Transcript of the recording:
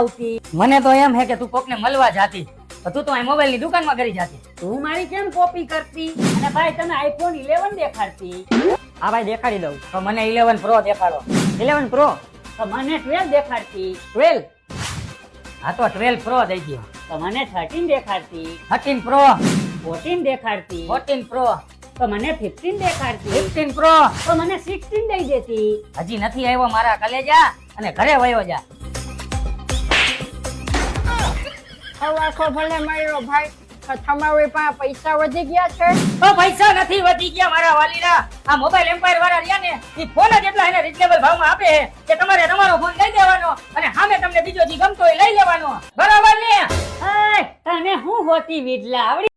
આવતી. મને તો એમ હે કે તું કોકને મળવા જાતી, તો તું તો આ મોબાઈલ ની દુકાનમાં કરી જાતી. તું મારી કેમ કોપી કરતી? અને ભાઈ તને આઈફોન 11 દેખાડતી. હા ભાઈ દેખાડી દઉં. તો મને 11 પ્રો દેખાડો. 11 પ્રો તો મને 12 દેખાડતી. 12. હા તો 12 પ્રો દઈ ગયો. તો મને 13 દેખાડતી. 13 પ્રો 14 દેખાડતી. 14 પ્રો તો મને 15 દેખાડતી. 15 પ્રો તો મને 16 દઈ દેતી. હજી નથી આવ્યો મારા કલેજા, અને ઘરે વયો જા. આખો ભલે માર્યો ભાઈ, તમારી પાસે પૈસા વધી ગયા છે? તો પૈસા નથી વધી ગયા મારા વાલીડા. આ મોબાઈલ એમ્પાયર વાળા રહ્યા ને, ઈ ફોન જ એટલા એને રીઝનેબલ ભાવમાં આપે છે કે તમારે તમારો ફોન લઈ દેવાનો અને સામે તમને બીજો જે ગમતો હોય લઈ લેવાનો. બરાબર ને? તને હું હોતી વિડલા આવડી?